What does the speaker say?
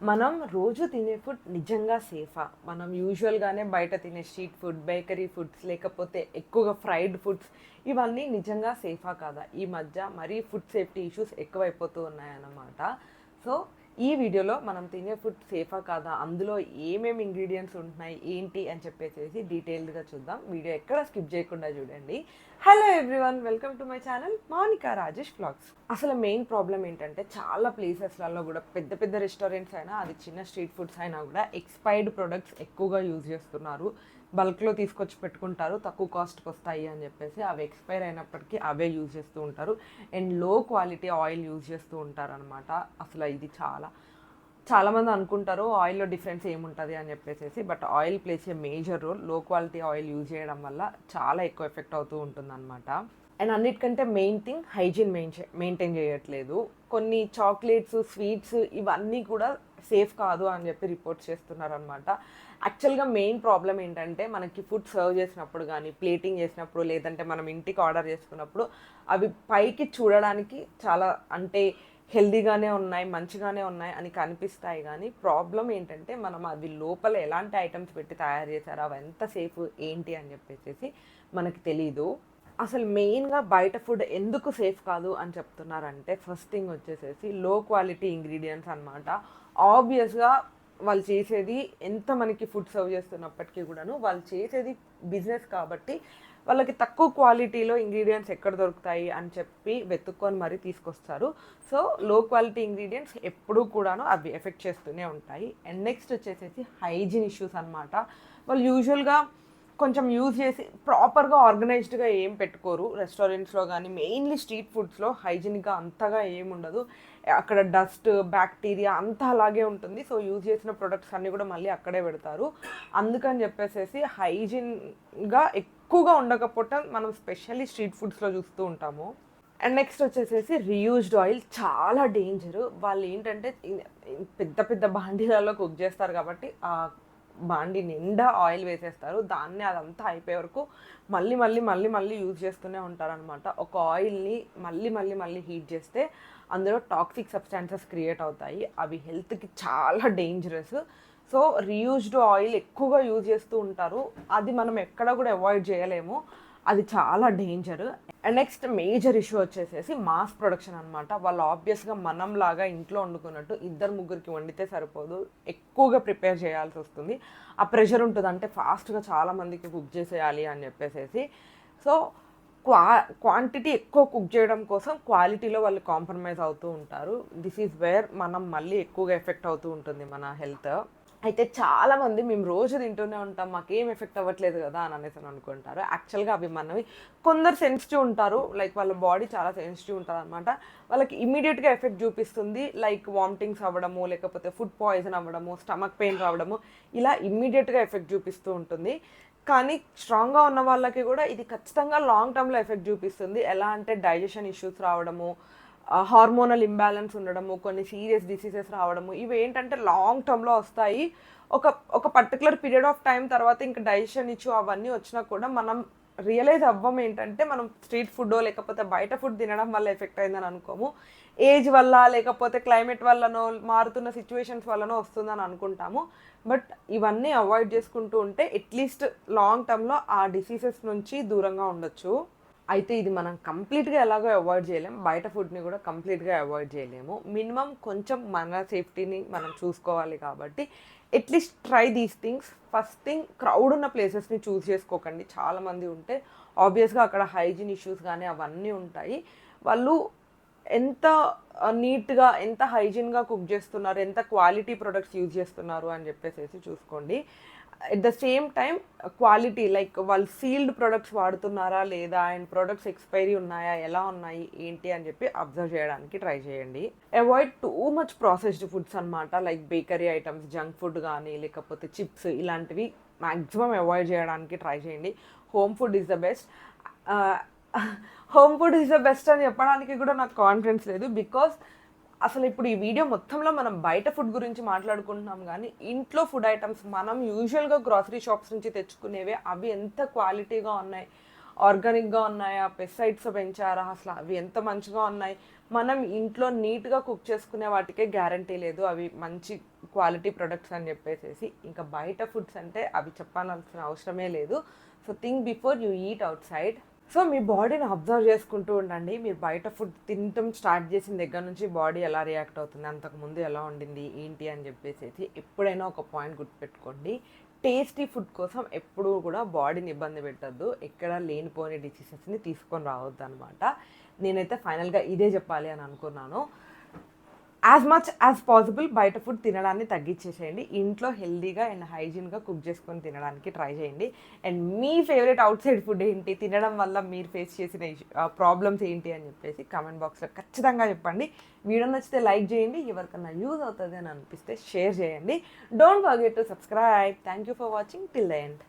మనం రోజు తినే ఫుడ్ నిజంగా సేఫా? మనం యూజువల్‌గానే బయట తినే స్ట్రీట్ ఫుడ్, బేకరీ ఫుడ్స్ లేకపోతే ఎక్కువగా ఫ్రైడ్ ఫుడ్స్ ఇవన్నీ నిజంగా సేఫా కాదా? ఈ మధ్య మరీ ఫుడ్ సేఫ్టీ ఇష్యూస్ ఎక్కువైపోతూ ఉన్నాయన్నమాట. సో, ఈ వీడియోలో మనం తినే ఫుడ్ సేఫా కాదా? అందులో ఏమేమి ఇంగ్రీడియెంట్స్ ఉంటున్నాయి, ఏంటి అని చెప్పేసేసి డీటెయిల్డ్‌గా చూద్దాం. వీడియో ఎక్కడ స్కిప్ చేయకుండా చూడండి. Hello everyone, welcome to my channel Mounika Rajesh vlogs. అసలు మెయిన్ ప్రాబ్లం ఏంటంటే చాలా ప్లేసెస్లలో కూడా పెద్ద పెద్ద రెస్టారెంట్స్ అయినా అది చిన్న స్ట్రీట్ ఫుడ్స్ అయినా కూడా ఎక్స్పైర్డ్ ప్రొడక్ట్స్ ఎక్కువగా యూజ్ చేస్తున్నారు. బల్క్లో తీసుకొచ్చి పెట్టుకుంటారు, తక్కువ కాస్ట్కి వస్తాయి అని చెప్పేసి అవి ఎక్స్పైర్ అయినప్పటికీ అవే యూజ్ చేస్తూ ఉంటారు. అండ్ లో క్వాలిటీ ఆయిల్ యూజ్ చేస్తూ ఉంటారు అనమాట. అసలు ఇది చాలామంది అనుకుంటారు ఆయిల్లో డిఫరెన్స్ ఏముంటుంది అని చెప్పేసి, but oil plays a major role. Low quality oil use చేయడం వల్ల చాలా ఎక్కువ ఎఫెక్ట్ అవుతూ ఉంటుంది అనమాట. అండ్ అన్నిటికంటే మెయిన్ థింగ్ హైజీన్ మెయింటైన్ చేయట్లేదు. కొన్ని చాక్లెట్స్, స్వీట్స్ ఇవన్నీ కూడా సేఫ్ కాదు అని చెప్పి రిపోర్ట్స్ చేస్తున్నారు అనమాట. యాక్చువల్గా మెయిన్ ప్రాబ్లం ఏంటంటే మనకి ఫుడ్ సర్వ్ చేసినప్పుడు కానీ, ప్లేటింగ్ చేసినప్పుడు, లేదంటే మనం ఇంటికి ఆర్డర్ చేసుకున్నప్పుడు అవి పైకి చూడడానికి చాలా అంటే హెల్దీగానే ఉన్నాయి, మంచిగానే ఉన్నాయి అని కనిపిస్తాయి. కానీ ప్రాబ్లం ఏంటంటే మనం అవి లోపల ఎలాంటి ఐటమ్స్ పెట్టి తయారు చేశారో అవి ఎంత సేఫ్ ఏంటి అని చెప్పేసి మనకి తెలీదు. అసలు మెయిన్గా బయట ఫుడ్ ఎందుకు సేఫ్ కాదు అని చెప్తున్నారంటే, ఫస్ట్ థింగ్ వచ్చేసేసి లో క్వాలిటీ ఇంగ్రీడియంట్స్ అనమాట. ఆబ్వియస్గా వాళ్ళు చేసేది ఎంత మనకి ఫుడ్ సర్వ్ చేస్తున్నప్పటికీ కూడాను వాళ్ళు చేసేది బిజినెస్ కాబట్టి వాళ్ళకి తక్కువ క్వాలిటీలో ఇంగ్రీడియంట్స్ ఎక్కడ దొరుకుతాయి అని చెప్పి వెతుక్కొని మరీ తీసుకొస్తారు. సో లో క్వాలిటీ ఇంగ్రీడియంట్స్ ఎప్పుడూ కూడాను అవి ఎఫెక్ట్ చేస్తూనే ఉంటాయి. అండ్ నెక్స్ట్ వచ్చేసేసి హైజీన్ ఇష్యూస్ అనమాట. వాళ్ళు యూజువల్గా కొంచెం యూజ్ చేసి ప్రాపర్గా ఆర్గనైజ్డ్గా ఏం పెట్టుకోరు. రెస్టారెంట్స్లో కానీ మెయిన్లీ స్ట్రీట్ ఫుడ్స్లో హైజీనిక్గా అంతగా ఏముండదు. అక్కడ డస్ట్, బ్యాక్టీరియా అంతా అలాగే ఉంటుంది. సో యూజ్ చేసిన ప్రొడక్ట్స్ అన్నీ కూడా మళ్ళీ అక్కడే పెడతారు. అందుకని చెప్పేసి హైజీన్గా ఎక్కువగా ఉండకపోవటం మనం స్పెషల్లీ స్ట్రీట్ ఫుడ్స్లో చూస్తూ ఉంటాము. అండ్ నెక్స్ట్ వచ్చేసేసి రీయూజ్డ్ ఆయిల్ చాలా డేంజరు. వాళ్ళు ఏంటంటే పెద్ద పెద్ద బాండీలలో కుక్ చేస్తారు కాబట్టి ఆ బాండి నిండా ఆయిల్ వేసేస్తారు. దాన్ని అదంతా అయిపోయే వరకు మళ్ళీ మళ్ళీ మళ్ళీ మళ్ళీ యూజ్ చేస్తూనే ఉంటారనమాట. ఒక ఆయిల్ని మళ్ళీ మళ్ళీ మళ్ళీ హీట్ చేస్తే అందులో టాక్సిక్ సబ్స్టాన్సెస్ క్రియేట్ అవుతాయి. అవి హెల్త్కి చాలా డేంజరస్. సో రీయూజ్డ్ ఆయిల్ ఎక్కువగా యూజ్ చేస్తూ ఉంటారు. అది మనం ఎక్కడ కూడా అవాయిడ్ చేయలేము. అది చాలా danger. And next major issue వచ్చేసేసి మాస్ ప్రొడక్షన్ అనమాట. వాళ్ళు ఆబ్వియస్గా మనంలాగా ఇంట్లో వండుకున్నట్టు ఇద్దరు ముగ్గురికి వండితే సరిపోదు, ఎక్కువగా ప్రిపేర్ చేయాల్సి వస్తుంది. ఆ ప్రెషర్ ఉంటుంది, అంటే ఫాస్ట్గా చాలామందికి కుక్ చేసేయాలి అని చెప్పేసి. సో క్వాంటిటీ ఎక్కువ కుక్ చేయడం కోసం క్వాలిటీలో వాళ్ళు కాంప్రమైజ్ అవుతూ ఉంటారు. దిస్ ఈజ్ వేర్ మనం మళ్ళీ ఎక్కువగా ఎఫెక్ట్ అవుతూ ఉంటుంది మన హెల్త్. అయితే చాలామంది మేము రోజు తింటూనే ఉంటాం, మాకేం ఎఫెక్ట్ అవ్వట్లేదు కదా అని అనేసి అనుకుంటారు. యాక్చువల్గా అవి మనవి కొందరు సెన్సిటివ్ ఉంటారు, లైక్ వాళ్ళ బాడీ చాలా సెన్సిటివ్ ఉంటుంది అనమాట. వాళ్ళకి ఇమీడియట్గా ఎఫెక్ట్ చూపిస్తుంది, లైక్ వామిటింగ్స్ అవ్వడము, లేకపోతే ఫుడ్ పాయిజన్ అవ్వడము, స్టమక్ పెయిన్ రావడము, ఇలా ఇమ్మీడియట్గా ఎఫెక్ట్ చూపిస్తూ ఉంటుంది. కానీ స్ట్రాంగ్గా ఉన్న వాళ్ళకి కూడా ఇది ఖచ్చితంగా లాంగ్ టర్మ్లో ఎఫెక్ట్ చూపిస్తుంది. ఎలా అంటే డైజెషన్ ఇష్యూస్ రావడము, హార్మోనల్ ఇంబ్యాలెన్స్ ఉండడము, కొన్ని సీరియస్ డిసీజెస్ రావడము, ఇవి ఏంటంటే లాంగ్ టర్మ్లో వస్తాయి. ఒక ఒక పర్టికులర్ పీరియడ్ ఆఫ్ టైం తర్వాత ఇంకా డైజెషన్ ఇష్యూ అవన్నీ వచ్చినా కూడా మనం రియలైజ్ అవ్వం. ఏంటంటే మనం స్ట్రీట్ ఫుడ్ లేకపోతే బయట ఫుడ్ తినడం వల్ల ఎఫెక్ట్ అయిందని అనుకోము. ఏజ్ వల్ల లేకపోతే క్లైమేట్ వల్లనో మారుతున్న సిచ్యువేషన్స్ వల్లనో వస్తుందని అనుకుంటాము. బట్ ఇవన్నీ అవాయిడ్ చేసుకుంటూ ఉంటే అట్లీస్ట్ లాంగ్ టర్మ్లో ఆ డిసీజెస్ నుంచి దూరంగా ఉండొచ్చు. అయితే ఇది మనం కంప్లీట్గా ఎలాగో అవాయిడ్ చేయలేము, బయట ఫుడ్ని కూడా కంప్లీట్గా అవాయిడ్ చేయలేము. మినిమం కొంచెం మన సేఫ్టీని మనం చూసుకోవాలి కాబట్టి at least try these things. First thing, crowd ఉన్న ప్లేసెస్ని చూస్ చేసుకోకండి. చాలామంది ఉంటే ఆబ్వియస్గా అక్కడ హైజీన్ ఇష్యూస్ కానీ అవన్నీ ఉంటాయి. వాళ్ళు ఎంత నీట్గా, ఎంత హైజీన్గా కుక్ చేస్తున్నారు, ఎంత క్వాలిటీ ప్రొడక్ట్స్ యూజ్ చేస్తున్నారు అని చెప్పేసి చూసుకోండి. At the same time quality, like వాళ్ళు సీల్డ్ ప్రొడక్ట్స్ వాడుతున్నారా లేదా, అండ్ ప్రొడక్ట్స్ ఎక్స్పైరీ ఉన్నాయా, ఎలా ఉన్నాయి ఏంటి అని చెప్పి అబ్జర్వ్ చేయడానికి ట్రై చేయండి. Avoid too much processed foods అనమాట, like bakery items, junk food కానీ లేకపోతే చిప్స్ ఇలాంటివి మ్యాక్సిమం అవాయిడ్ చేయడానికి ట్రై చేయండి. Home food is the best. Home food is the best అని చెప్పడానికి కూడా నాకు కాన్ఫిడెన్స్ లేదు, బికాస్ అసలు ఇప్పుడు ఈ వీడియో మొత్తంలో మనం బయట ఫుడ్ గురించి మాట్లాడుకుంటున్నాం, కానీ ఇంట్లో ఫుడ్ ఐటమ్స్ మనం యూజువల్గా గ్రాసరీ షాప్స్ నుంచి తెచ్చుకునేవే అవి ఎంత క్వాలిటీగా ఉన్నాయి, ఆర్గానిక్గా ఉన్నాయా, పెస్టిసైడ్స్ పెంచారా, అసలు అవి ఎంత మంచిగా ఉన్నాయి. మనం ఇంట్లో నీట్గా కుక్ చేసుకునే వాటికే గ్యారంటీ లేదు అవి మంచి క్వాలిటీ ప్రొడక్ట్స్ అని చెప్పేసి. ఇంకా బయట ఫుడ్స్ అంటే అవి చెప్పాల్సిన అవసరమే లేదు. So think before you eat outside. So మీ బాడీని అబ్జర్వ్ చేసుకుంటూ ఉండండి. మీరు బయట ఫుడ్ తినటం స్టార్ట్ చేసిన దగ్గర నుంచి బాడీ ఎలా రియాక్ట్ అవుతుంది, అంతకుముందు ఎలా ఉండింది ఏంటి అని చెప్పేసి ఎప్పుడైనా ఒక పాయింట్ గుర్తుపెట్టుకోండి. టేస్టీ ఫుడ్ కోసం ఎప్పుడూ కూడా బాడీని ఇబ్బంది పెట్టద్దు, ఎక్కడ లేనిపోని డిసీజెస్ని తీసుకొని రావద్దు అనమాట. నేనైతే ఫైనల్గా ఇదే చెప్పాలి అని అనుకున్నాను. యాజ్ మచ్ యాజ్ పాసిబుల్ బయట ఫుడ్ తినడాన్ని తగ్గించేసేయండి. ఇంట్లో హెల్దీగా అండ్ హైజీన్గా కుక్ చేసుకొని తినడానికి ట్రై చేయండి. And me favourite out side food ఏంటి, తినడం వల్ల మీరు ఫేస్ చేసిన ప్రాబ్లమ్స్ ఏంటి అని చెప్పేసి కామెంట్ బాక్స్లో ఖచ్చితంగా చెప్పండి. వీడియో నచ్చితే లైక్ చేయండి, ఎవరికన్నా యూజ్ అవుతుంది అని అనిపిస్తే షేర్ చేయండి. Don't forget to subscribe. Thank you for watching till the end.